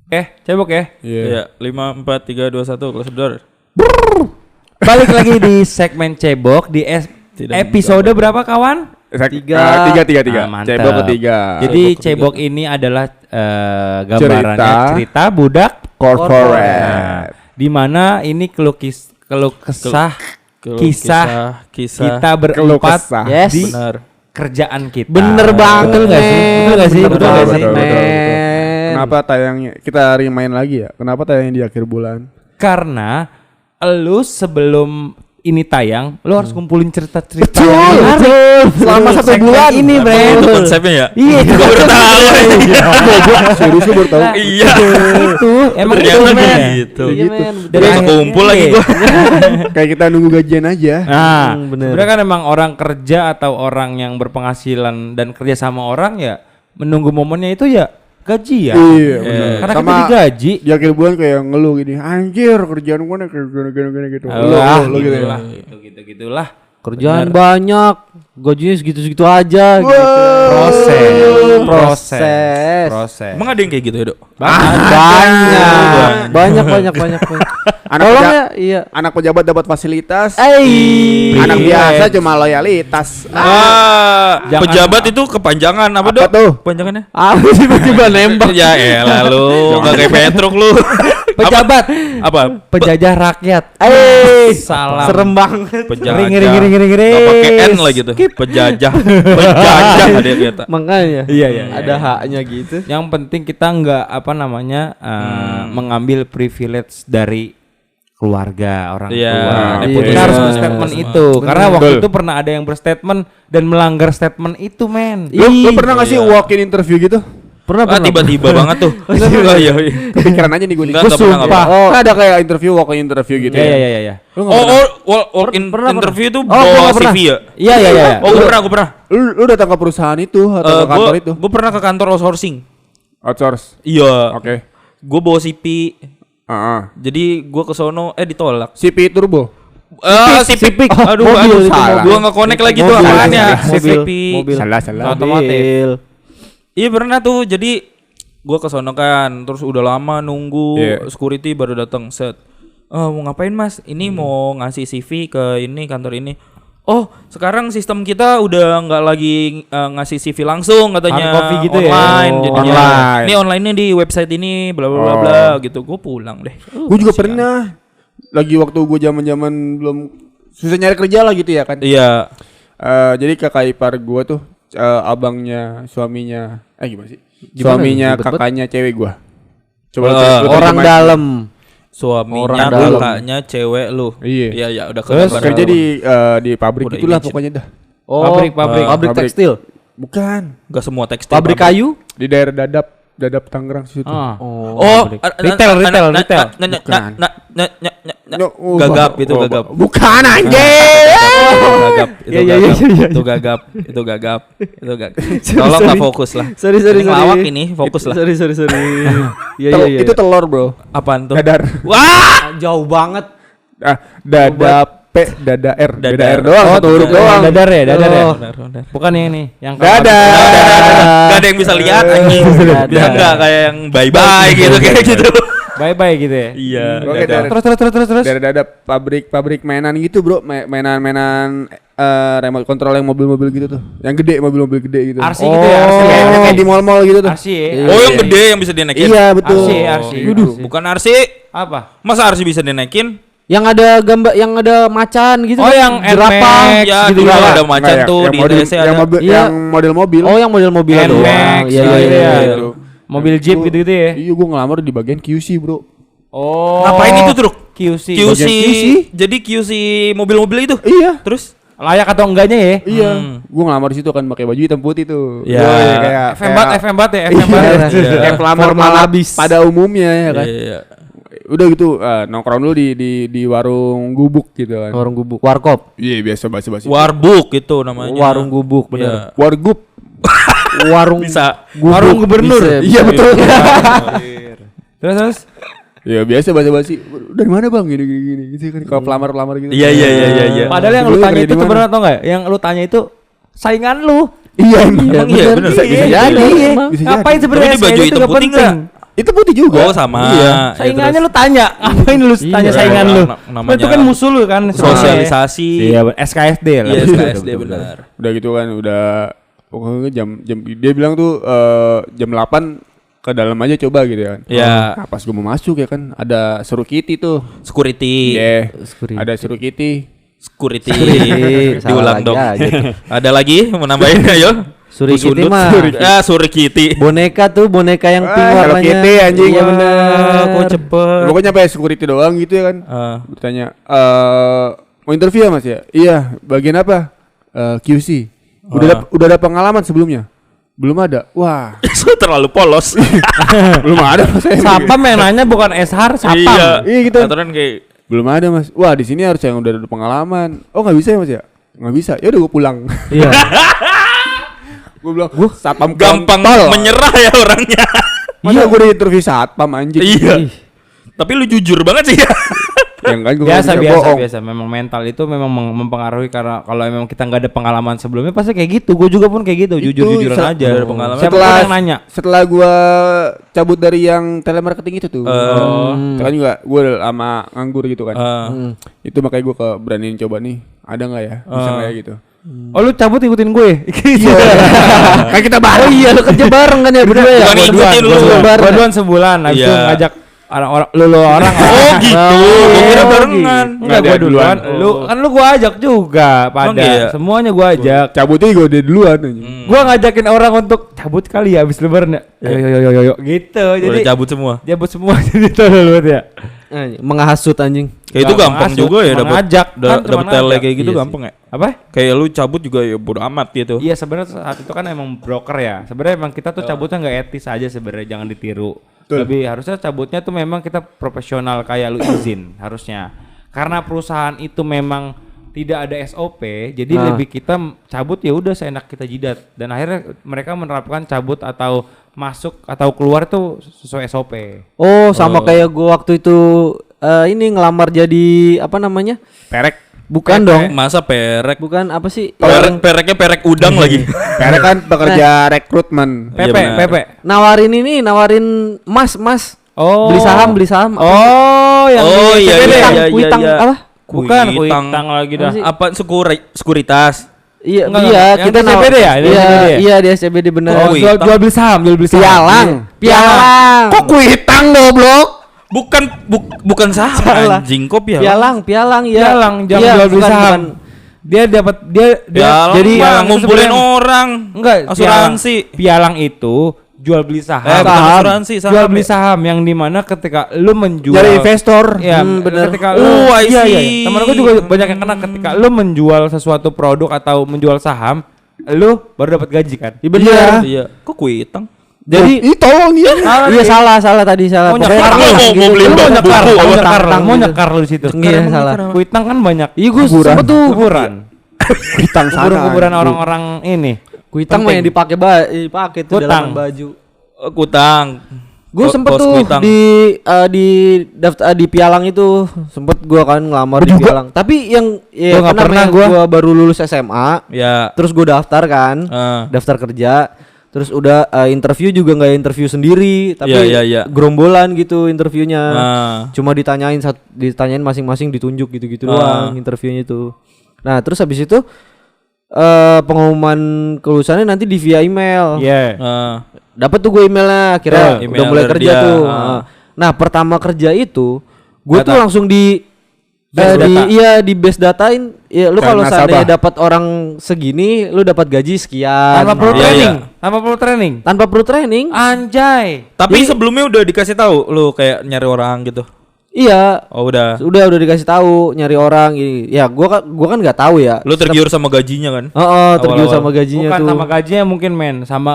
Cebok ya. Iya. 5, 4, 3, 2, 1 close the door. Balik lagi di segmen Cebok di episode berapa kawan? Tiga. Mantap. Cebok ketiga. Jadi Cebok ini adalah gambarannya cerita budak corporate. Di mana ini kisah kita berempat di kerjaan kita. Bener banget. Betul gak sih? Kenapa tayangnya kita remind lagi ya? Kenapa tayangnya di akhir bulan? Karena lu sebelum ini tayang, lu harus kumpulin cerita-cerita selama 1 bulan ini, Bre. Itu konsepnya ya? Iya, gue baru tahu. Serius lu baru tahu? Iya. Itu emang ternyata gitu. gitu. Dari kumpul lagi gua. Kayak kita nunggu gajian aja. Nah, bener. sebenarnya kan emang orang kerja atau orang yang berpenghasilan dan kerja sama orang ya menunggu momennya itu ya gaji ya. Iya, benar. Karena Sama kita digaji. di akhir bulan kayak ngeluh gini, anjir kerjaan gue gini gitu. Lu gitu ya. Gitulah. Kerjaan banyak, gajinya segitu-segitu aja. Gitu. Proses. Emang ada yang kayak gitu ya, Dok? Banyak. Anak pejabat dapat fasilitas. Privilege. Anak biasa cuma loyalitas. Pejabat itu kepanjangan apa, Dok? tuh? Kepanjangannya? Apa sih tiba-tiba nembak? Ya elah lu, enggak kayak Petruk lu. Pejabat. Apa? Penjajah rakyat. Salam. Serem banget. Penjajah. Ngeri. Enggak pakai N lagi tuh. Penjajah ada yang kata. Makanya. Iya. Ada haknya gitu. Yang penting kita nggak mengambil privilege dari keluarga orang tua. Kita harus berstatement itu. Karena waktu itu pernah ada yang berstatement dan melanggar statement itu, men. Lu pernah nggak sih walk-in interview gitu? Pernah. Tiba-tiba banget tuh. Iya. Kepikiran aja nih gue nih. Gue Sumpah. Kan ada kayak walk-in interview gitu. Iya. Walk-in interview itu bawa CV ya? Iya. Oh, gue pernah. Lu datang ke perusahaan itu atau ke kantor itu? Gue pernah ke kantor outsourcing. Outsource. Iya. Oke. Gue bawa CV. Jadi gue ke sono ditolak. CP turbo. CV. Aduh, salah. Gue nggak connect lagi tuh apanya. Mobil. Salah. Otomotif. Iya pernah tuh. Jadi gue ke sono kan, terus udah lama nunggu security baru datang set. Mau ngapain mas? Ini mau ngasih CV ke ini kantor ini. Oh sekarang sistem kita udah nggak lagi ngasih CV langsung katanya. Hard copy gitu online, ya? jadinya. Online. Ini online-nya di website ini bla bla bla gitu. Gue pulang deh. Gue juga pernah. Lagi waktu gue zaman belum susah nyari kerja lah gitu ya kan. Iya. Jadi kakak ipar gue tuh abangnya suaminya gimana sih? Gimana Suaminya nih, kakaknya cewek gue. Orang dalam. Suaminya dalam. kakaknya cewek lu. Iya. Ya udah Kerja di pabrik Udah itulah image. pokoknya dah. Pabrik tekstil. Bukan. Gak semua tekstil. Pabrik kayu. Di daerah Dadap Tangerang situ. Retail. Gagap itu gagap. Bukan anjing. Gagap. Tolong lah fokus lah. Sorry. Lawak ini fokus lah. Sorry. Iya. Itu telur bro. Apaan tuh? Dadar. Wah, Jauh banget. Dada P, dada R. Dada R doang. Satu huruf doang. Dadar ya. Benar. Bukan yang ini, yang Dadar. Gak ada yang bisa lihat anjing. Bisa enggak kayak yang bye gitu kayak gitu. Bye gitu ya. Iya. Oke, Terus. Dada pabrik mainan gitu bro. Mainan remote control yang mobil-mobil gitu tuh. Yang gede, mobil-mobil gede gitu. RC gitu ya, RC. Yang kayak di mall-mall gitu tuh. RC ya. Oh yang gede yang bisa dinaikin. Iya betul. RC. Bukan RC. Apa? Masa RC bisa dinaikin? Yang ada gambar, yang ada macan gitu. Oh, yang jerapah. Ya gitu dulu kan? ada macan tuh di ITC ada. Yang model mobil. Oh yang model-mobil NMAX. Iya. Mobil Jeep gitu ya. Iya gua ngelamar di bagian QC bro. Oh. Ngapain itu truk? QC. QC. QC. Jadi QC mobil-mobil itu. Iya. Terus Layak atau enggaknya ya? Iya. Gua ngelamar di situ kan pakai baju hitam putih tuh. Iya. Kayak FM bat ya. kayak pelamar habis pada umumnya ya kan. iya. Udah gitu nongkrong dulu di warung gubuk gitu kan. Warung gubuk, warkop. Iya biasa basi-basi. Warbuk itu namanya. Warung gubuk bener. Wargup. Warung Bisa. gubuk. Warung gubernur. Bisa. Iya betul. Terus. Ya biasa basi-basi. Dari mana bang? Gini gitu kan. Kalau pelamar gitu. Iya. Padahal yang lu Dulu tanya kerja itu di mana? sebenarnya tau nggak? Yang lu tanya itu saingan lu. Iya Emang iya bener. Bisa jadi. Iya. Bisa Ngapain jadi. sebenarnya Tapi di baju SKD itu hitam nggak putih penting. Itu putih juga. Oh sama. Iya. Saingannya lu tanya, ngapain lu tanya saingan lu? Namanya Itu kan musuh lu kan. sosialisasi. Iya, SKSD lah. Iya, SKSD benar. Udah gitu kan, udah pokoknya jam dia bilang tuh jam 8 ke dalam aja coba gitu kan. Iya. Nah, pas gue mau masuk ya kan ada suruh kitty tuh. Security. Iya. Ada suruh kitty. Security. Salah Diulang dong. lagi aja. Ada lagi mau nambahin ayo? Surikiti mah Surikiti. boneka yang pink Hello warnanya. Kitty, anjing. Iya bener. Kok cepet. Pokoknya sampai security doang gitu ya kan. Bertanya, mau interview ya Mas ya? Iya, bagian apa? QC. Udah ada pengalaman sebelumnya? Belum ada. Wah, Terlalu polos. belum ada Mas. Sapam yang nanya bukan SHAR, Sapam. Iya gitu. Aturan kayak Belum ada Mas. Wah, di sini harus yang udah ada pengalaman. Oh, nggak bisa ya Mas ya? Nggak bisa. Ya udah gue pulang. Iya. Gue bilang, satpam gampang kontol. menyerah ya orangnya. Masa gue di interview satpam anjing. Iya. Tapi lu jujur banget sih ya. Yang kan gue Biasa. Memang mental itu memang mempengaruhi karena kalau memang kita nggak ada pengalaman sebelumnya pasti kayak gitu. Gue juga pun kayak gitu, jujur-jujuran aja. Udah ada pengalaman. Siapa pun yang nanya. Setelah gue cabut dari yang telemarketing itu tuh, itu kan juga gue udah lama nganggur gitu kan. Itu makanya gue beraniin coba nih, ada nggak ya, bisa nggak ya gitu. Oh lu cabut ikutin gue. Kan kita bareng. Oh iya lu kerja bareng kan ya berdua ya. Bukan ikutin lu. Gua doang sebulan, habis itu Iya. ngajak orang-orang lu orang. Oh gitu. Gua kira barengan. Enggak, gua duluan. Lu gua ajak juga pada. iya? Semuanya gua ajak. Cabutnya gue udah duluan aja. Gua ngajakin orang untuk cabut kali ya habis lebaran ya. Yo gitu. Jadi Udah cabut semua. cabut semua jadi total banget ya. Menghasut anjing. Kayak itu Nggak gampang masuk, juga ya cuma dapat ngajak, kan dapat cuma tele ngajak. kayak gitu Iya gampang ya. Apa? Kayak lu cabut juga ya bodo amat gitu. Iya sebenarnya saat itu kan emang broker ya. Sebenarnya emang kita tuh cabutnya nggak etis aja sebenarnya, jangan ditiru. Lebih harusnya cabutnya tuh memang kita profesional kayak lu izin harusnya. Karena perusahaan itu memang tidak ada SOP, jadi lebih kita cabut ya udah seenak kita jidat. Dan akhirnya mereka menerapkan cabut atau masuk atau keluar tuh sesuai SOP. Oh, sama kayak gua waktu itu ini ngelamar jadi apa namanya? Perek. Bukan dong. Masa perek? Bukan apa sih? Pereknya perek udang lagi. Karena kan pekerja rekrutmen. Iya, benar. Pepe. Nawarin mas. Oh. Beli saham. Oh, yang Oh, di iya, CBD. iya. Kuitang apa? Bukan Kuitang. kuitang lagi dah. Apa sih? Apa sekuritas? Iya, Enggak, iya, yang kita di CBD ya? Di Iya, CBD ya? iya di SCBD bener. Oh, Kuitang. jual beli saham. Pialang. Kok kuitang goblok? Bukan saham Salah. anjing kok ya. Pialang ya. Pialang, jam Iya, jual beli bukan, saham. bukan. Dia dapat dia Jadi pialang itu ngumpulin sebenarnya- orang. Enggak, Asuransi. Pialang itu jual beli saham. Bukan Saham. asuransi, saham. Jual beli saham yang dimana ketika lu menjual Dari investor. ya bener. ketika Oh, I iya, see. temen aku juga banyak yang kena ketika lu menjual sesuatu produk atau menjual saham, lu baru dapat gaji kan. Iya bener. Iya. Kok kuitang? Jadi Ih tolong dia. iya salah tadi salah. Mau Pokoknya- nyekar lu, mau beli lu mau nyekar, buku, mau apa? nyekar, Tantang mau gitu. nyekar lu di situ. Iya salah. Kuitang kan banyak. Iya gue sempet tuh Kuburan. Kuitang sana. Kuburan orang-orang ini. kuitang mah yang dipakai tuh Kutang. dalam baju. Kutang. Gue sempet Kos tuh kuitang. di daftar di Pialang itu sempet gua kan ngelamar di Pialang. Tapi yang Gua nggak pernah, gua baru lulus SMA, Ya. terus gua daftar kan, daftar kerja, terus udah interview juga nggak interview sendiri, tapi Iya. gerombolan gitu interviewnya. Ah. Cuma ditanyain masing-masing ditunjuk gitu-gitu doang interviewnya itu. Nah terus habis itu pengumuman kelulusannya nanti di via email. Iya. Dapat tuh gue emailnya, akhirnya Email udah mulai dari kerja dia. tuh. Nah pertama kerja itu, gue tuh Data. langsung di Base data. di base datain. Ya lu kalau Karena seandainya nasabah. dapat orang segini, lu dapat gaji sekian. Tanpa perlu Iya, training. iya. Tanpa perlu training. Tanpa perlu training. Anjay. Tapi sebelumnya udah dikasih tahu lu kayak nyari orang gitu. Iya. Oh udah. Udah dikasih tahu nyari orang ini. Ya gua kan nggak tahu ya. Lu tergiur sama gajinya kan? Tergiur Awal-awal. sama gajinya Bukan tuh. sama gajinya mungkin men, sama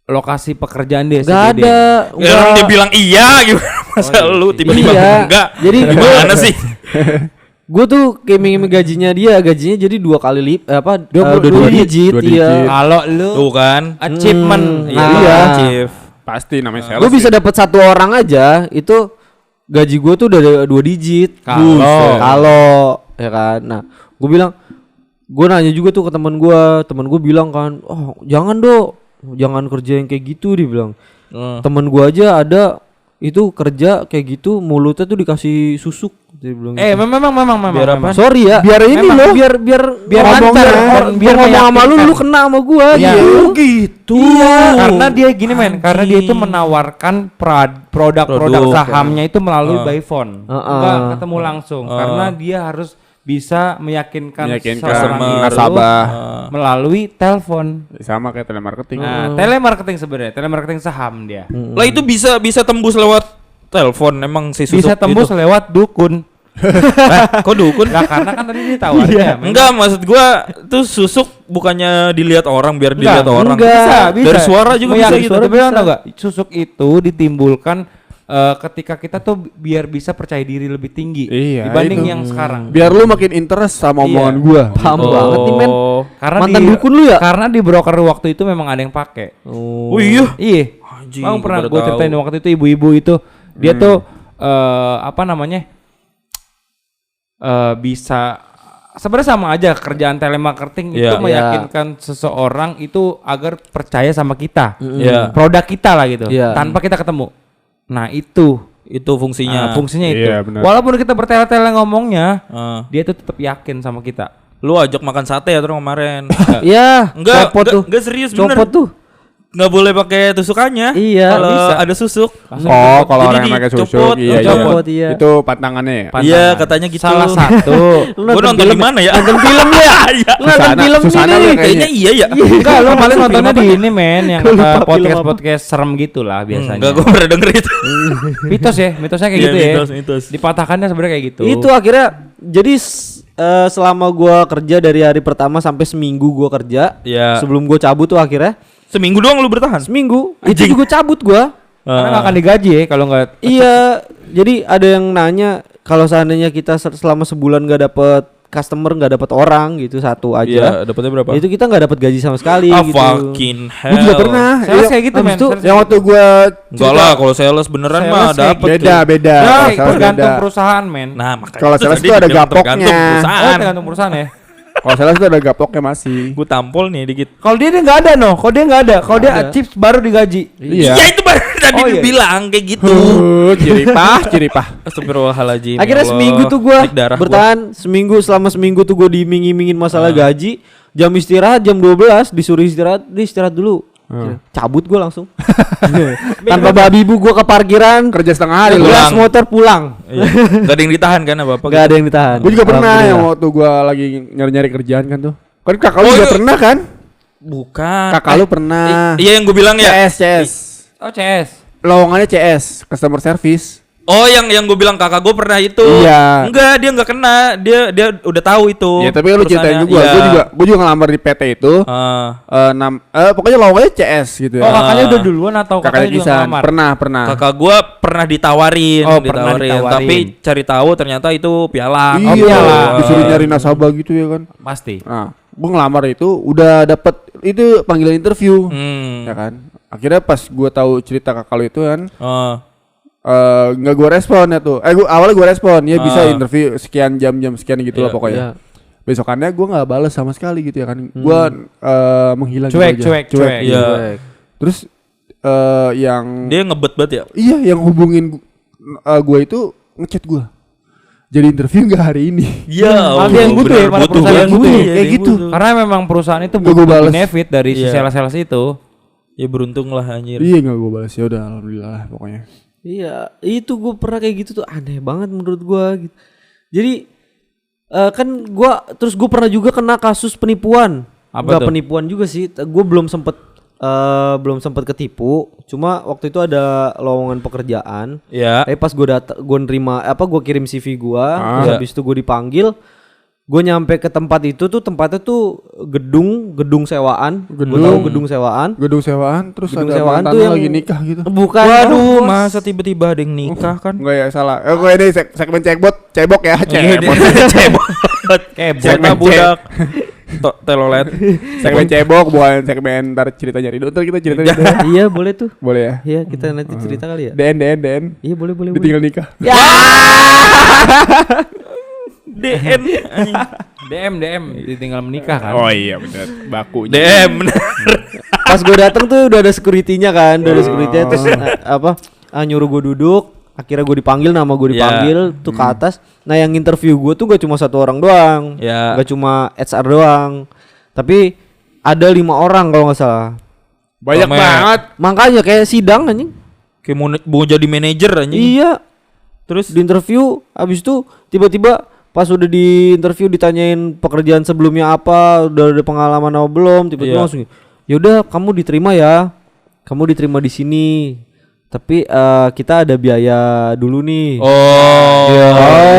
lokasi pekerjaan dia. Gak SCBD. ada. Ya, orang dia bilang iya gimana? Masa lu tiba-tiba Iya. enggak? Jadi gimana sih? Gue tuh iming-iming gajinya jadi 2 kali dua digit. Dua Iya. digit. Kalau lu Tuh kan. achievement, Nah, Iya. iya. Chief. Pasti namanya sales. Gue bisa dapat 1 orang aja itu gaji gue tuh udah 2 digit. Kalau ya kan. Nah, gue nanya juga tuh ke teman gue bilang kan, "Oh, jangan kerja yang kayak gitu," dia bilang. Temen gua aja ada itu kerja kayak gitu mulutnya tuh dikasih susuk dia bilang gitu. Memang Biar apa? Sorry ya, biar ini Memang. loh, biar lancar, dan biar ngomong sama lu kena sama gua. Iya. gitu. Iya, karena dia gini men, karena dia itu menawarkan produk sahamnya itu melalui by phone, enggak ketemu langsung, karena dia harus bisa meyakinkan seorang nasabah melalui telepon. sama kayak telemarketing. Nah, telemarketing sebenarnya, telemarketing saham dia. Lah itu bisa tembus lewat telepon emang si susuk Bisa tembus gitu. lewat dukun. Kok dukun? Nah, karena kan tadi ditawarin. Enggak, maksud gua tuh susuk bukannya dilihat orang biar dilihat orang. Bisa. Dari suara juga bisa gitu. Tapi tau enggak? Susuk itu ditimbulkan ketika kita tuh biar bisa percaya diri lebih tinggi dibanding yang sekarang. Biar lu makin interest sama omongan gua. Paham banget nih men. Karena Mantan dukun lu ya? Karena di broker waktu itu memang ada yang pakai. Oh iya. Iya. Anjing, Bang pernah gua gue baru ceritain tahu. waktu itu ibu-ibu itu dia tuh apa namanya? Bisa sebenarnya sama aja kerjaan telemarketing itu meyakinkan seseorang itu agar percaya sama kita. Produk kita lah gitu. Tanpa kita ketemu. Nah, itu fungsinya. Fungsinya itu. Iya, benar. Walaupun kita bertele-tele ngomongnya, dia tuh tetap yakin sama kita. Lu ajak makan sate ya terus kemarin. Iya, Enggak, copot tuh. enggak serius bener. Copot tuh. Nggak boleh pakai tusukannya. Iya, kalau bisa. ada susuk. Oh, kalau Jadi orang yang pakai susuk, dicopot, iya, dicopot, iya. Itu pantangannya ya. Iya, katanya gitu. Salah satu. Gua nonton di mana ya? Nonton film lu ya? Lu nonton film Susana ini. lu Kayaknya iya ya. Enggak, lo paling nontonnya di ini men yang podcast serem gitulah biasanya. Enggak, gua pernah denger itu. Mitosnya kayak Iya, gitu ya. mitos. Dipatahkannya sebenarnya kayak gitu. Itu akhirnya jadi selama gua kerja dari hari pertama sampai seminggu gua kerja. Iya. Sebelum gua cabut tuh akhirnya Seminggu doang lu bertahan. seminggu. Itu juga cabut gua. Karena nggak akan digaji ya kalau nggak. Iya, jadi ada yang nanya kalau seandainya kita selama sebulan nggak dapet customer, nggak dapet orang gitu satu aja, Iya, dapatnya berapa? itu kita nggak dapet gaji sama sekali Ah, gitu. fucking hell. Gua juga pernah. Sales kayak gitu Abis men. itu Sales Yang waktu gua Enggak lah, kalau sales beneran Sales mah kayak dapet beda tuh. beda. Ya, Kalau sales tergantung beda. perusahaan men. Nah, makanya Kalau itu sales tadi tuh ada dibilang gapoknya. tergantung perusahaan. Tergantung perusahaan ya. Kalau sales tuh ada gapoknya masih. Gue tampol nih dikit. Kalau dia nggak ada no, kalau dia nggak ada, kalau dia chips baru digaji. Iya. Ya itu baru tadi Oh, iya. dibilang kayak gitu. Ciripah. Astagfirullahaladzim. Akhirnya ya Allah. seminggu tuh gua Naik darah bertahan seminggu, selama seminggu tuh gua diiming-imingin masalah gaji. Jam istirahat jam 12 disuruh istirahat dulu. Cabut gua langsung. Tanpa babi ibu gua ke parkiran, Kerja setengah hari lu. gas motor pulang. Iya. Gak ada yang ditahan kan apa-apa. Gak ada yang ditahan. Gue juga pernah Alhamdulillah. yang waktu gua lagi nyari-nyari kerjaan kan tuh. Kan kakak lu juga iya. pernah kan? Bukan. Kakak lu pernah. Iya yang gue bilang ya. CS. Oh CS. Lowongannya CS, customer service. Oh yang gue bilang kakak gue pernah itu. Iya. Enggak, dia enggak kena. Dia udah tahu itu. Ya tapi kan lu ceritain perusahaannya. juga. Iya. Gue juga ngelamar di PT itu. Pokoknya lowongannya CS gitu Oh ya. kakaknya udah duluan atau Kakaknya kakaknya juga Kisan. ngelamar? Pernah. Kakak gue pernah ditawarin, Oh, pernah ditawarin. tapi cari tahu ternyata itu pialang. Iya, pialang. disuruh nyari nasabah gitu ya kan. Pasti. Nah, gue ngelamar itu udah dapet itu panggilan interview. Ya kan. Akhirnya pas gue tahu cerita kakak lu itu kan, nggak gue respon ya tuh. Awalnya gue respon, ya bisa interview sekian jam sekian gitu lah pokoknya. Besokannya gue nggak balas sama sekali gitu ya kan. Gue menghilang. Cuek. Iya. Terus yang Dia ngebet banget ya. iya yang hubungin gue itu ngechat gue. Jadi interview nggak hari ini. Iya. Ada yang butuh ya, para perusahaan yang butuh. Kayak gitu. Karena memang perusahaan itu Gua butuh bales. benefit dari si sales-sales itu. Ya beruntung lah anjir. Iya nggak gue balas, ya udah alhamdulillah lah pokoknya. Iya, itu gue pernah kayak gitu tuh, aneh banget menurut gue gitu. Jadi kan terus gue pernah juga kena kasus penipuan. Apa Nggak tuh? penipuan juga sih, gue belum sempet ketipu. Cuma waktu itu ada lowongan pekerjaan. Ya. Tapi pas gue kirim CV gue, terus Ya. habis itu gue dipanggil. Gue nyampe ke tempat itu tuh, tempatnya tuh gedung sewaan. Gue tahu gedung sewaan. Gedung sewaan terus Gedung ada sewaan mantan tuh lu yang- lagi nikah gitu. Bukan. Waduh, bos. masa tiba-tiba ada yang nikah kan? Enggak ya salah. Gue ini segmen cebok ya, cebok. Cebok. Segmen budak. Telolet. Segmen cebok bukan segmen ntar cerita nyari. Ntar kita cerita gitu. Iya boleh tuh. Boleh ya. Iya kita nanti cerita kali ya. DN. Iya boleh. Ditinggal nikah. DN anjing. DM tinggal menikah kan. Oh iya benar. Baku. DM bener. Pas gue datang tuh udah ada security-nya kan, udah ada security-nya terus nyuruh gue duduk. Akhirnya gue dipanggil, nama gue dipanggil tuh ke atas. Nah yang interview gue tuh gak cuma 1 orang doang, gak cuma HR doang, tapi ada 5 orang kalau nggak salah. Banyak banget. Makanya kayak sidang anjing. Kayak mau jadi manajer anjing. Iya. Terus di interview, abis itu tiba-tiba pas udah di interview ditanyain pekerjaan sebelumnya apa, udah ada pengalaman apa belum, tiba-tiba langsung, yaudah kamu diterima ya, kamu diterima di sini. Tapi kita ada biaya dulu nih.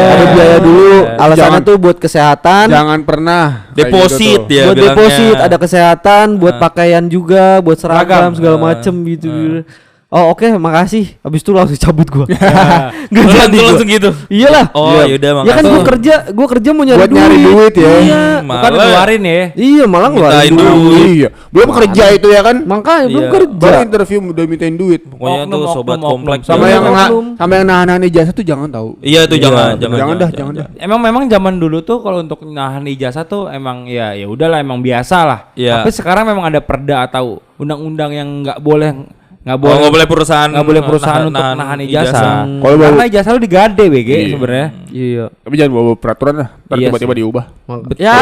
Ada biaya dulu. Alasannya tuh buat kesehatan. Jangan pernah deposit gitu ya. Buat deposit, ada kesehatan, buat pakaian juga, buat seragam segala macem gitu. Oh oke, makasih. Habis itu langsung cabut gua. Gak jadi langsung gitu. Iyalah. Oh yaudah makasih. Ya kan gua kerja mau nyari buat nyari duit ya. Iya. Bukan ngeluarin ya. Iya, malah ngeluarin Mintain duit. Iya. Belum kerja itu ya kan? Makanya belum kerja. Baru interview udah mintain duit. Pokoknya tuh sobat Oknum. kompleks. Sama yang oknum. nahan ijazah tuh jangan tahu. Iya itu jangan Jangan dah. Memang zaman dulu tuh kalau untuk nahan ijazah tuh emang ya udahlah emang biasa lah. Iya. Tapi sekarang memang ada perda atau undang-undang yang nggak boleh nggak boleh perusahaan untuk nahan ijazah. Kalau Karena ijazah lu digade BG sebenarnya. Iya. Tapi jangan bawa peraturan lah. Ntar Iya tiba-tiba sih. diubah. Ya.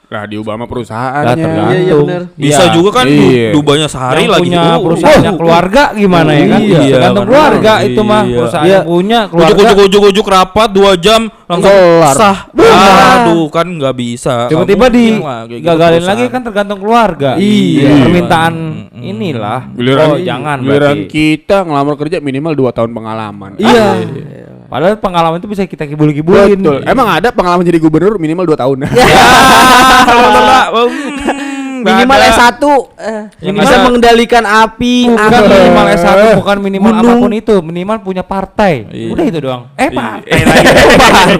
Lah diubah sama Lah, perusahaannya. tergantung. Iya, bener. Bisa Iya. juga kan Iya. dubahnya sehari Yang lagi. punya perusahaannya keluarga gimana ya kan? Iya, Tergantung benar. keluarga itu mah. Iya. Perusahaan Iya. yang punya keluarga. Ujuk rapat 2 jam langsung Kelar. sah. Benar. Aduh kan nggak bisa. Tiba-tiba Nggak mungkin lah, kayak gitu digagalin perusahaan. lagi kan tergantung keluarga. Iya. Permintaan inilah. Jangan Giliran berarti. kita ngelamar kerja minimal 2 tahun pengalaman. Iya. Padahal pengalaman itu bisa kita kibul-kibulin. Betul. Emang ada pengalaman jadi gubernur minimal 2 tahun. Minimal Nggak ada. S1 Yang bisa ada- mengendalikan api, Bukan minimal S1, bukan minimal gunung. apapun itu, minimal punya partai. Udah itu doang. Partai lagi.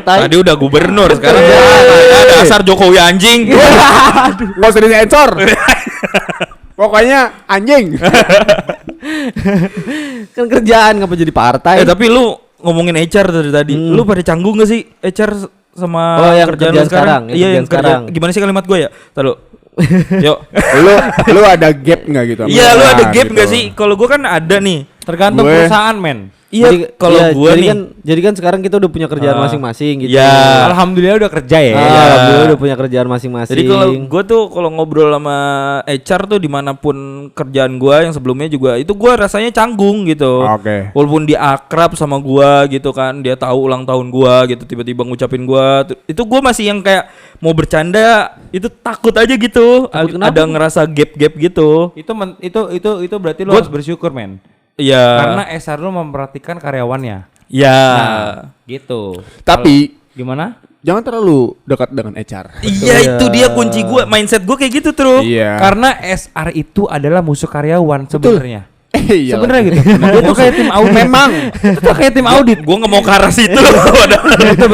partai. Tadi udah gubernur sekarang ada dasar Jokowi anjing. Nggak usah disensor. Pokoknya anjing. Kan kerjaan ngapa jadi partai? Tapi lu ngomongin HR dari tadi. Lu pada canggung gak sih HR sama Oh, yang kerjaan lu kerjaan sekarang, yang Iya, kerjaan yang sekarang. Gimana sih kalimat gue ya? Tahu. Yuk. lu ada gap nggak gitu? sama Iya, lu ada orang gap gitu? nggak sih? Kalau gue kan ada nih. Tergantung Gue- perusahaan, men. Iya, kalau gue jadi nih. jadi kan sekarang kita udah punya kerjaan masing-masing gitu. Iya. Alhamdulillah udah kerja ya. Alhamdulillah udah punya kerjaan masing-masing. Jadi kalau gue tuh kalau ngobrol sama HR tuh dimanapun kerjaan gue yang sebelumnya juga itu gue rasanya canggung gitu. Oke. Walaupun dia akrab sama gue gitu kan, dia tahu ulang tahun gue gitu, tiba-tiba ngucapin gue, itu gue masih yang kayak mau bercanda, itu takut aja gitu. Takut kenapa? Ada ngerasa gap-gap gitu. Itu berarti lu harus bersyukur, men. Iya. Karena SR lu memperhatikan karyawannya. Ya. Gitu. Tapi Gimana? jangan terlalu dekat dengan HR. Iya itu dia kunci gue, mindset gue kayak gitu terus. Iya. Karena SR itu adalah musuh karyawan sebenarnya. Iya. Sebenarnya gitu. Dia tuh kayak tim audit. Memang. Itu tuh kayak tim audit. Gue nggak mau ke arah situ.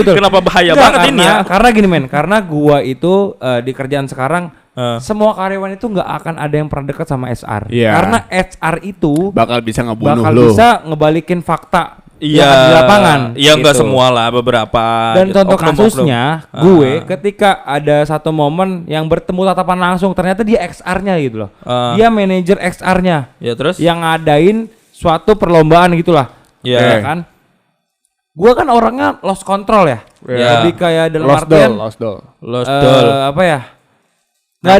Betul. Kenapa bahaya Enggak, banget ini ya? Karena gini, men. Karena gua itu di kerjaan sekarang semua karyawan itu nggak akan ada yang pernah dekat sama SR. Iya. Karena HR itu Bakal bisa ngebunuh bakal lu. bisa ngebalikin fakta Iya, yang ada di lapangan. Iya nggak gitu. semua lah, beberapa. Dan gitu. contoh Oknum-oknum. kasusnya, gue ketika ada satu momen yang bertemu tatapan langsung, ternyata dia XR-nya gitu loh. Dia manajer XR-nya Ya terus? yang ngadain suatu perlombaan gitulah. Iya. Ya kan? Gue kan orangnya lost control ya. Iya. Lebih kayak dalam Lost artian doll. Lost eh, doll. apa ya? Nggak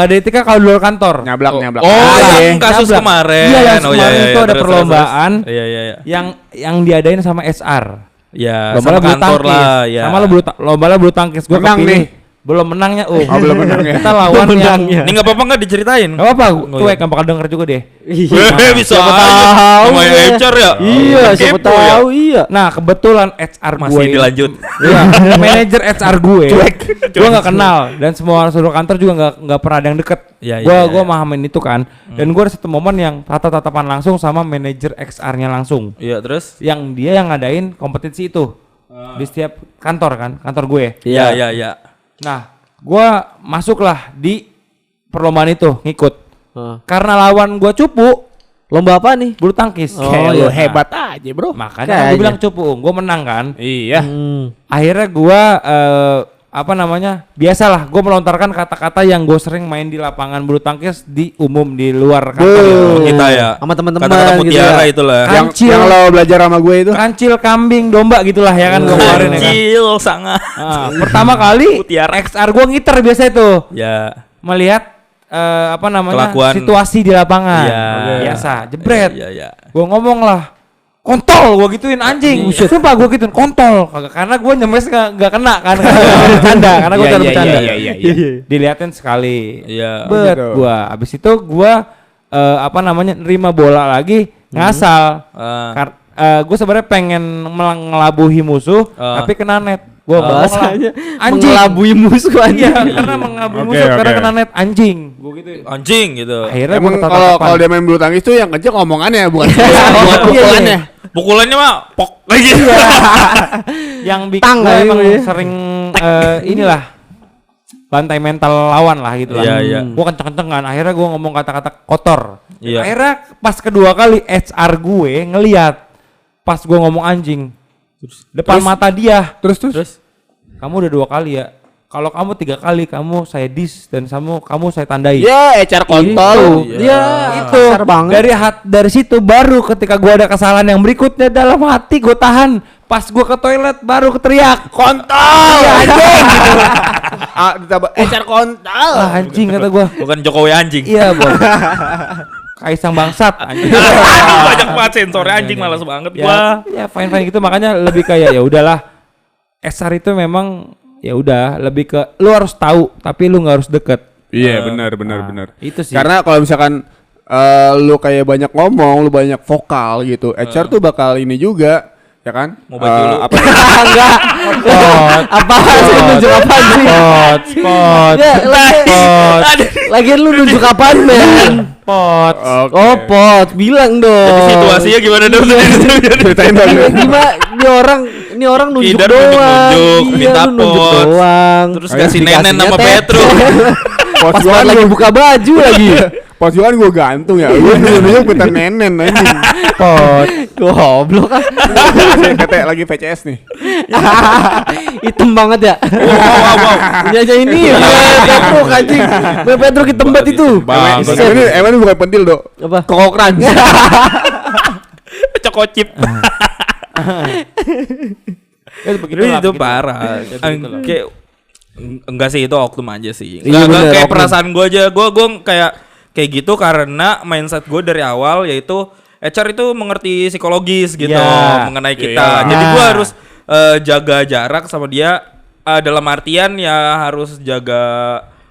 ada etika kalau di luar kantor. Nyablak. Oh, yang Nyablak. kasus kemarin. Iya, yang Oh, kemarin itu ada terus, perlombaan. terus. Iya. Yang diadain sama SR. Ya, Lomba sama bulu kantor tangkis. lah, ya. Sama lomba bulu tangkis. Gue Menang kepilih. nih. Belum menangnya. belum menang ya. Kita lawan yang Ini enggak apa-apa enggak diceritain? Gak apa-apa, Oh, cuek iya. gak bakal denger juga deh. Bisa siapa aja. tahu Namanya ya. HR ya? Iya, siapa Kepo ya? tahu iya. Nah kebetulan HR gue Masih dilanjut. Iya, manajer HR gue gue gak kenal. Dan semua seluruh kantor juga gak pernah ada yang deket. Iya, Gue iya, gue mahamin itu kan. Dan gue ada satu momen yang tatap-tatapan langsung sama manajer XR-nya langsung. Iya, terus? Yang dia yang ngadain kompetisi itu di setiap kantor kan, kantor gue. Iya. Nah gue masuklah di perlombaan itu ngikut. Karena lawan gue cupu, Lomba apa nih? Bulu tangkis. Kayak iya. lu hebat aja, Bro. Makanya Kayaknya. gue bilang cupu, gue menang kan. Iya. Akhirnya gue biasalah gue melontarkan kata-kata yang gue sering main di lapangan bulu tangkis di umum di luar kantor. Kita ya. Sama teman-teman Kata-kata gitu mutiara ya. itulah. Kancil. Yang lo belajar sama gue itu. Kancil, kambing, domba gitulah ya kan gue kemarin ya kan. Kecil sangat. Pertama kali Mutiara. XR gue ngiter biasa itu Ya. melihat Kelakuan. situasi di lapangan. Iya. Biasa, jebret. Iya. Gue ngomong lah, kontol gue gituin anjing. Sumpah gue gituin kontol. Karena gue nyemes gak kena kan. Bercanda. Karena gue terlalu bercanda. Iya. Diliatin sekali. Iya. Bet Gitu. gue. Abis itu gue nerima bola lagi ngasal. Gue sebenarnya pengen ngelabuhi musuh, tapi kena net. Gue Bahasanya anjing. mengelabui musuh Iya, anjing. karena mengelabui Oke, musuh karena oke. kena net anjing. Gue gituin. Anjing gitu. Akhirnya Emang gua kalau dia main bulu tangkis tuh yang kenceng omongannya bukan Iya, pukulannya. Pukulannya mah pok lagi. yang bikin Tang gue kali emang ya. sering inilah bantai mental lawan lah gitu lah. Iya, iya. Gue kenceng-kencengan. Akhirnya gue ngomong kata-kata kotor. Iya. Akhirnya pas kedua kali HR gue ngeliat pas gue ngomong anjing depan mata dia. Terus. Kamu udah 2 kali ya. Kalau kamu 3 kali kamu saya dis dan kamu saya tandai. Ya, ecar kontol. Iya, itu kasar banget. dari situ baru ketika gua ada kesalahan yang berikutnya dalam hati gua tahan. Pas gua ke toilet baru keteriak kontol. Iya, anjing. Ditambah ecar kontol. Ah, anjing kata gua. Bukan Jokowi anjing. Iya, Bos. Kaisang bangsat anjing. Banyak banget sensornya anjing malas banget gua. Ya fine gitu makanya lebih kayak ya udahlah. SR itu memang ya udah lebih ke lu harus tahu tapi lu nggak harus deket. Iya, benar. Itu sih. Karena kalau misalkan lu kayak banyak ngomong, lu banyak vokal gitu, HR tuh bakal ini juga, ya kan? Mau baju lu. Apa? Enggak. Apa sih nunjuk apa sih? Spot. Ya, lagian lu nunjuk apaan, men? Pot. Oke. Oh, pot, bilang dong. Situasinya gimana dong? Ceritain dong. Gimana ini orang nunjuk Idar doang. nunjuk, Iya, minta lu nunjuk pot. doang. Terus Ayo, kasih nenen dikasihnya sama tete. Petro. Pas banget lagi buka baju lagi. Pojokan gue gantung ya. Lu nunjuk minta nenen anjing. Pot. Goblok kan. Tete lagi VCS nih. Hitam banget ya. Wow. Ini aja ini ya. Petro anjing. Petro hitam banget itu. Emang ini bukan pentil, Dok. Apa? Koko crunch. Cokocip. Ya, begitu Itu, lah, itu begitu. parah. Ya, begitu lah. Kayak enggak sih itu oknum aja sih. Iya, Enggak bener, kayak oknum. perasaan gue aja. Gue kayak gitu karena mindset gue dari awal yaitu HR itu mengerti psikologis gitu Ya. mengenai kita. Jadi gue harus jaga jarak sama dia dalam artian ya harus jaga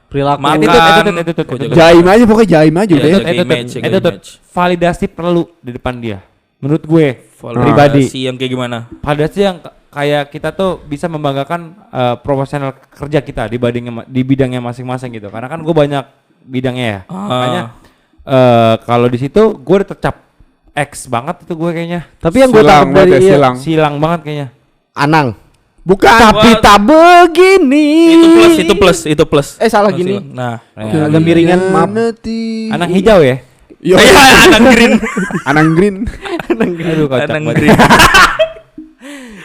Perilaku. makan. Attitude. Jaim aja pokoknya jaim aja Iya, udah. jaga image, jaga Attitude. image. Validasi perlu di depan dia. Menurut gue Validasi pribadi. yang kayak gimana? Validasi yang kayak kita tuh bisa membanggakan profesional kerja kita di bidangnya masing-masing gitu. Karena kan gue banyak bidangnya ya. Makanya kalau di situ gue udah tercap X banget itu gue kayaknya. Tapi yang gue Silang tangkap dari banget ya, iya, silang. Silang banget kayaknya. Anang. Bukan. Tapi Wah. tak begini. Itu plus. Salah gini. Nah, Agak miringan, maaf. Anak hijau ya. Yo, anak green. Anang green. Aduh kocak Anak banget. green.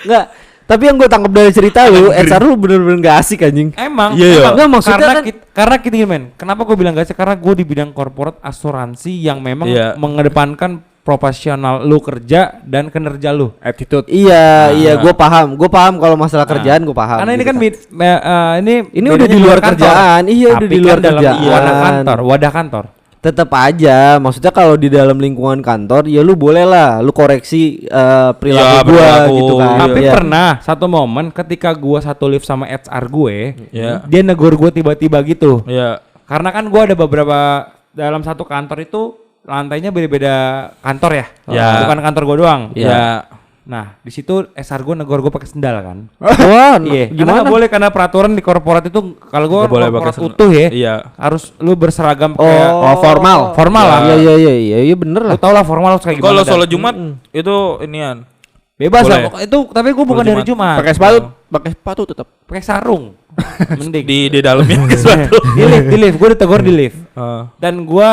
Enggak. Tapi yang gue tangkap dari cerita lu, HR lu bener-bener gak asik anjing. Emang, Iya, iya. emang. Nggak, maksudnya karena kan- karena kita gini men. Kenapa gue bilang gak sih? Karena gue di bidang corporate asuransi yang memang Iya. mengedepankan profesional lu kerja dan kinerja lu. Attitude. Iya, gue paham kalau masalah kerjaan gue paham. Karena ini gitu kan ini udah di luar kantor. kerjaan. Iya, udah Tapi di luar kan dalam kerjaan. wadah kantor. Tetap aja, maksudnya kalau di dalam lingkungan kantor ya lu boleh lah, lu koreksi perilaku Ya, gua perilaku. gitu kan. Tapi Iya. pernah satu momen ketika gua satu lift sama HR gue, Iya. dia negur gue tiba-tiba gitu. Ya. Karena kan gua ada beberapa dalam satu kantor itu lantainya beda-beda kantor ya. Ya. Bukan kantor gua doang. Ya. Nah, di situ HR gue negor gue pakai sendal kan. Wah, Iya, karena gimana? nggak boleh karena peraturan di korporat itu kalau gue Nggak boleh pakai korporat sendal. utuh ya, Iya. harus lu berseragam Oh, kayak formal lah. Iya bener lah. Lu tau lah formal harus kayak gimana. Kalau dan sholat Jumat itu inian. bebas boleh. lah pokoknya itu, tapi gue bukan Sholat dari Jumat. Jumat. Pakai sepatu tetap. Pakai sarung. Mending. Di dalamnya ke sepatu. Di lift, gue ditegur di lift. Heeh. Dan gue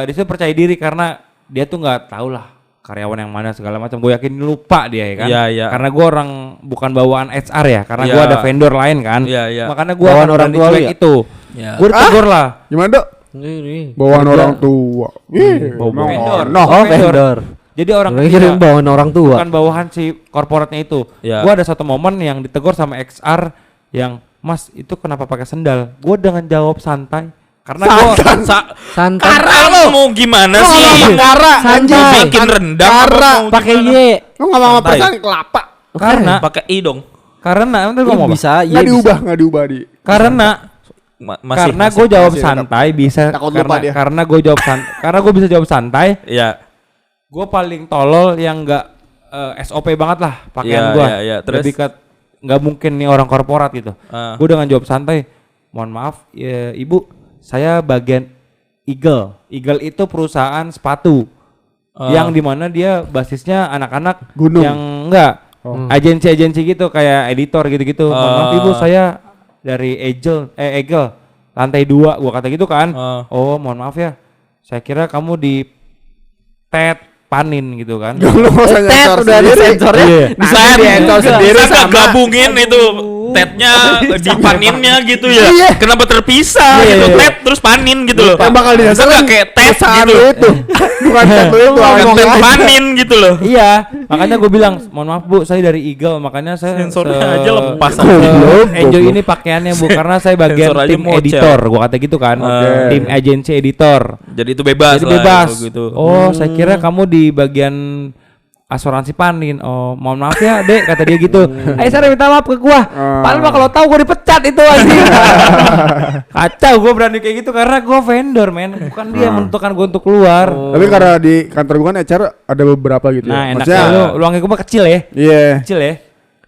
di situ percaya diri karena dia tuh nggak tahu lah karyawan yang mana segala macam. Gue yakin lupa dia ya kan. Iya. Karena gue orang bukan bawaan HR ya, karena Iya. gue ada vendor lain kan. Iya. Makanya gue Bawaan akan orang berani tua lu cuek ya? itu. Iya. Gue ditegur lah. Gimana dok? Ini. Bawaan orang tua. Vendor. Oh, vendor. Jadi orang Gue kirim bawaan orang tua. bukan bawahan si korporatnya itu. Iya. Gue ada satu momen yang ditegur sama XR yang, Mas itu kenapa pakai sendal?Gue dengan jawab santai. Karena gue Santai. Karena mau gimana sih? Sanjay. Bikin rendang apa mau Pakai gimana? Y. Lu ngomong apa Santai. pesan kelapa? karena Pakai I dong. nanti gue mau Bisa Y. Nggak diubah di. karena Masih karena gue jawab masih santai bisa Takut lupa dia. karena gue jawab karena gue bisa jawab santai. Iya. Gue paling tolol yang enggak SOP banget lah pakaian Iya, gue. iya. Terus? Lebih ke nggak mungkin nih orang korporat gitu. Gue dengan jawab santai, mohon maaf ya, ibu, saya bagian Eagle. Eagle itu perusahaan sepatu yang dimana dia basisnya anak-anak Gunung. yang enggak agensi-agensi gitu kayak editor gitu-gitu. Mohon maaf ibu, saya dari Eagle lantai 2, gua kata gitu kan. Oh mohon maaf ya, saya kira kamu di panin gitu kan. Lu mau Tet udah ada sensornya. Iya. Bisa di-sensor sendiri Bisa sama. gabungin itu tetnya di paninnya gitu ya. Iya. Kenapa terpisah Iya, gitu? iya. Tet terus panin gitu loh. Yang bakal Bisa disasar nggak kayak tet perusahaan gitu. lu itu. Bukan tet lu itu. Bukan tet panin gitu loh. Iya, makanya gue bilang, mohon maaf bu, saya dari Eagle, makanya saya Sensornya aja lepas. enjoy ini pakaiannya bu, karena saya bagian Sensor aja tim mocel. editor, gue kata gitu kan, tim agensi editor. Jadi itu bebas Jadi lah bebas. kalau gitu. Oh, saya kira kamu di bagian asuransi panin. Oh, mohon maaf ya dek, kata dia gitu. Saya minta maaf ke gua. Padahal mah kalau tahu gua dipecat itu anjing. Kacau, gua berani kayak gitu karena gua vendor men, bukan dia yang menentukan gua untuk keluar. Tapi karena di kantor gua kan HR ada beberapa gitu Nah, ya. enaknya lu ruangnya gua kecil ya. Iya. Kecil ya.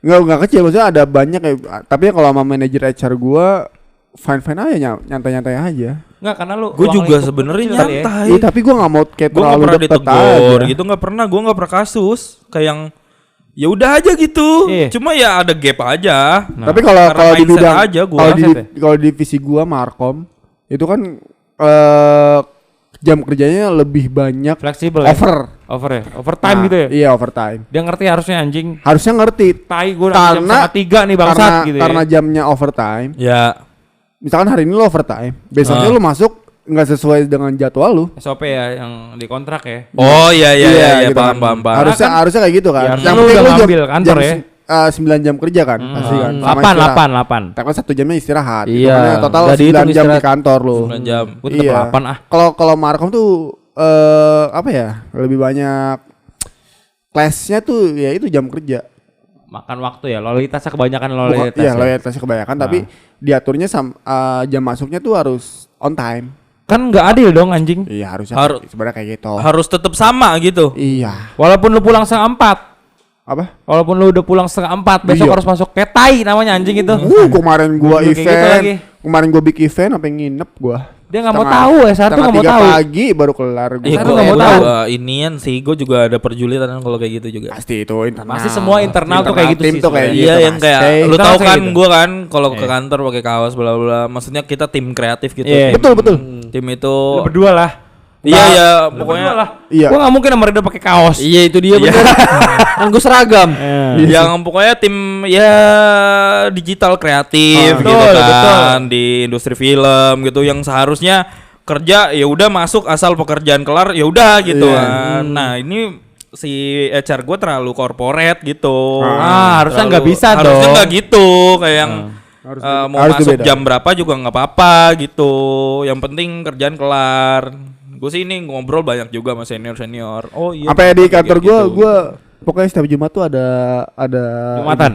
Enggak kecil, maksudnya ada banyak ya. Tapi kalau sama manajer HR gua fine aja, nyantai-nyantai aja. Enggak, karena lu Gue ruang juga lingkup sebenarnya kecil kali ya. nyantai. Iya, tapi gua nggak mau kayak Gue nggak terlalu pernah deket ditegur aja. gitu, nggak pernah. Gue nggak pernah kasus kayak yang ya udah aja gitu. Iya. Cuma ya ada gap aja. Tapi kalau karena kalau di mindset bidang aja gua. kalau di Mindset ya? kalau di divisi gua Markom itu kan jam kerjanya lebih banyak Fleksibel ya? over ya? Overtime Nah, gitu ya? Iya, overtime. Dia ngerti harusnya anjing. Harusnya ngerti Tai gue jam Karena- 1:30 nih bangsat gitu karena ya. jamnya overtime. Ya. Misalkan hari ini lo overtime, besoknya lo masuk nggak sesuai dengan jadwal lu. SOP ya yang di kontrak ya. Oh iya gitu paham kan. paham. Harusnya kayak gitu kan. Ya, lu udah ngambil kantor ya. 9 jam kerja kan pasti kan. Sama 8 istirahat. 8. Tapi 1 jamnya istirahat. Iya, Makanya total nggak 9 dihitung jam di istirahat. kantor lu. 9 jam. Gue tetep 8 ah. Kalau Markom tuh apa ya? Lebih banyak class-nya tuh ya itu jam kerja. Makan waktu ya, loyalitasnya kebanyakan Bukan, loyalitas. iya, ya. loyalitasnya kebanyakan tapi diaturnya jam masuknya tuh harus on time. Kan nggak adil dong anjing. Iya, harusnya sebenarnya kayak gitu. Harus tetap sama gitu. Iya. Walaupun lu pulang 3:30. Apa? Walaupun lu udah pulang 3:30, besok Iya. harus masuk kayak tai namanya anjing itu. Kemarin gua Kayak gitu event, lagi. kemarin gua big event sampai nginep gua. Dia nggak mau Setengah- tahu ya, satu nggak mau setengah tahu. 3 pagi baru kelar gua. Iya, Satu gue nggak mau tahu. inian sih, gue juga ada perjulitan kalau kayak gitu juga. Pasti itu internal. Pasti semua internal tuh kayak gitu tim sih tuh kayak sebenarnya. gitu. Iya yang pasti. kayak lu Kita tahu pasti kan gitu. gue kan kalau ke kantor pakai kaos bla bla. Maksudnya kita tim kreatif gitu. Iya. Tim- Betul. Tim itu. Lu berdua lah. Iya ya Lu pokoknya. berdua lah. Iya. Gua nggak mungkin sama Ridho pakai kaos. Iya itu dia bener. Kan gue seragam. Yang pokoknya tim ya digital kreatif gitu Betul, kan betul. di industri film gitu yang seharusnya kerja ya udah masuk asal pekerjaan kelar ya udah gitu Iya. kan. Nah ini si HR gue terlalu corporate gitu. Harusnya nggak bisa harusnya dong. nggak gitu kayak yang mau harus masuk beda. jam berapa juga nggak apa-apa gitu. Yang penting kerjaan kelar. Gue sih ini ngobrol banyak juga sama senior. Oh iya. Apa ya di kayak kantor gitu. gua pokoknya setiap Jumat tuh ada Jumatan.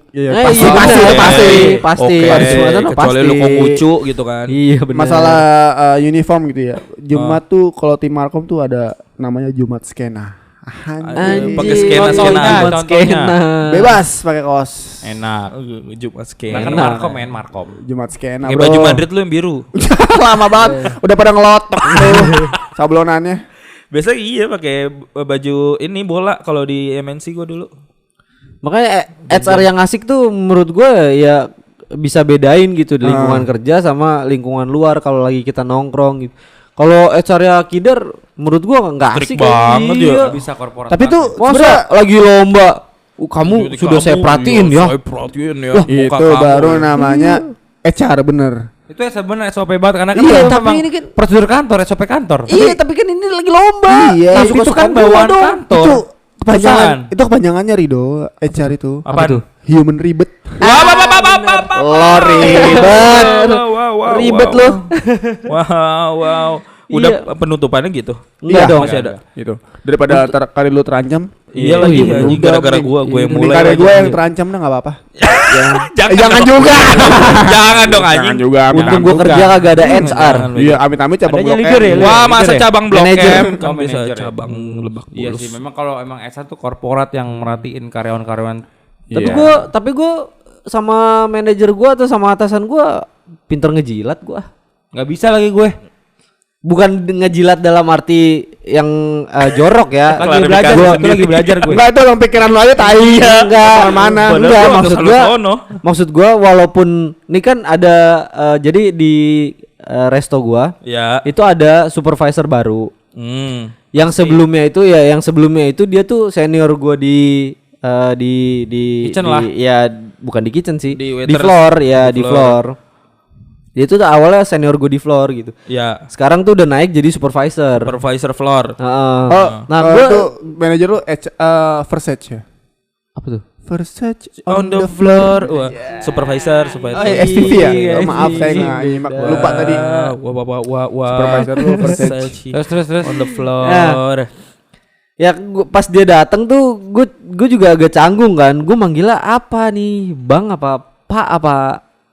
Iya, Eh, pasti, iya, pasti, bener. pasti. Pasti. Oke. Harus Jumatan mah Kecuali pasti. lu Konghucu gitu kan. Iya bener. Masalah uniform gitu ya. Jumat tuh kalau tim Markom tuh ada namanya Jumat skena. Anjing. Pakai skena-skena. Contohnya. Skena. Bebas pakai kaos. Enak. Jumat Nah, skena. kan Markom men, Markom. Jumat skena. Pakai bro. baju Madrid lu yang biru. Lama banget. Udah pada ngelotok tuh sablonannya. Biasanya iya pakai baju ini bola kalau di MNC gua dulu. Makanya HR yang asik tuh menurut gue ya bisa bedain gitu di lingkungan kerja sama lingkungan luar kalau lagi kita nongkrong gitu. Kalau HR ya kider menurut gua enggak Strict asik banget ya. Nggak bisa korporat. Tapi tuh masa lagi lomba kamu Jadi sudah saya perhatiin ya. Saya perhatiin ya. Wah, muka itu kamu. baru namanya HR bener. itu ya sebenarnya SOP banget karena kan Iya, itu tapi memang ini kan- prosedur kantor, SOP kantor. Iya, tapi kan ini lagi lomba. Iya, Tapi itu kan Masuk-masukan gua bawaan dong. kantor. Itu kepanjangan. Perusahaan. Itu kepanjangannya Rido, HR itu. Apaan tuh? Human ribet. Lo ribet. Ribet lo. Wow. Udah penutupannya gitu. Enggak dong. Masih ada. Gitu. Daripada karir lu terancam. Iya lagi anjing Udah, gara-gara mending- gue yang mending mulai. karir aja. gue yang terancam dah enggak apa-apa. Jangan juga. Jangan dong anjing. Jangan juga. Untung gua kerja kagak ada HR. Iya, amit-amit cabang Adanya blok leader M. ya, Wah, Leader masa ya? cabang Blok Manajer. M kan Oh, bisa manajer ya? cabang Lebak Iya Bulus. sih, memang kalau emang HR tuh korporat yang merhatiin karyawan-karyawan. Tapi gua sama manajer gua atau sama atasan gua pinter ngejilat gua. Nggak bisa lagi gue. Bukan ngejilat dalam arti yang jorok ya. Lagi belajar, itu lagi belajar gue. Enggak, itu orang pikiran lu aja tai. Enggak, Mana? Padahal Enggak, gua maksud kesana gua sono. maksud gua walaupun ini kan ada jadi di resto gua Ya. itu ada supervisor baru. Yang sebelumnya itu dia tuh senior gua di Kitchen lah. ya bukan di kitchen sih, Di di waiters. floor ya, Di di floor. Dia tuh awalnya senior gue di floor gitu. Ya. Sekarang tuh udah naik jadi supervisor. Supervisor floor. Heeh. Oh, Nah, gua gua itu manajer lu first touch ya. apa tuh? First touch On the floor. Wah, supervisor. Oh, iya, STV ya? Iya, Oh, maaf saya STV. nggak nyimak, lupa tadi. Wah. Supervisor lu first touch. Terus. On the floor. Ya pas dia datang tuh gue juga agak canggung kan. Gue manggilnya apa nih? Bang apa Pak apa?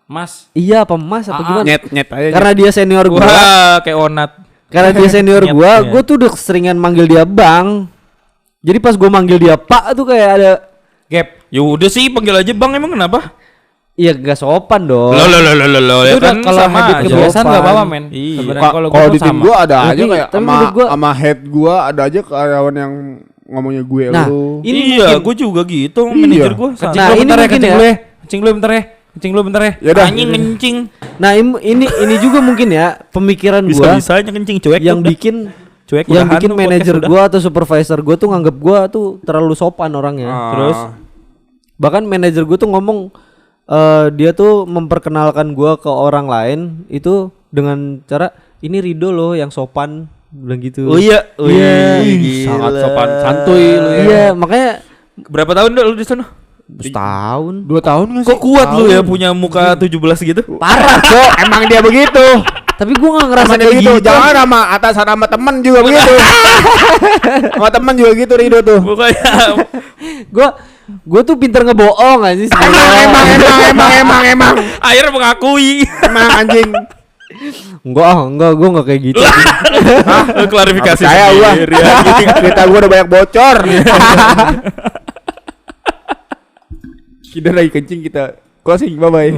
Mas. Iya apa Mas apa gimana? Nyet aja. Karena dia senior gua. Wah, kayak onat. Karena dia senior Nyet, gua, ya. gua tuh udah seringan manggil dia Bang. Jadi pas gua manggil dia Pak tuh kayak ada Gap. Ya udah sih panggil aja Bang, emang kenapa? iya gak sopan dong. Lo ya Itu udah kan kalau sama habit aja. kebiasaan nggak apa-apa men. Iya. Sebenarnya kalau Kalau gue di tim sama. gua ada aja Tapi- kayak tapi sama menurut gua- sama head gua ada aja karyawan yang ngomongnya gue Nah, lu. ini Iya, mungkin- gue juga gitu, Iya. manajer gue. Kencing Nah, lu ini bentar ya, mungkin kencing ya. lu ya. Kencing lu bentar ya. Kencing lu bentar ya. Ya udah. Anjing ngencing. Nah, ini juga mungkin ya pemikiran gua Bisa-bisanya kencing cuek. yang udah. bikin Cuek yang udahan bikin tuh manajer podcast gua atau supervisor gua tuh nganggap gua tuh terlalu sopan orangnya. Terus? Bahkan manajer gua tuh ngomong dia tuh memperkenalkan gua ke orang lain itu dengan cara ini Rido loh yang sopan bilang gitu. Oh iya, Sangat sopan santuy lu ya. Iya, makanya Berapa tahun lu di sana? setahun. 2 tahun nggak sih? Kok kuat lu ya punya muka 17 gitu? Parah, Cok. Emang dia begitu. Tapi gua nggak ngerasa Emang dia kayak begitu. gitu. Jangan sama atasan sama temen juga begitu. Sama temen juga gitu Rido tuh. Pokoknya Gua tuh pinter ngebohong aja sih sebenarnya. Emang. akhir mengakui. Emang anjing. Enggak, gua enggak kayak gitu. Lu klarifikasi Percaya gua. sendiri, anjing. Cerita gua udah banyak bocor. Kita lagi kencing kita closing, bye bye.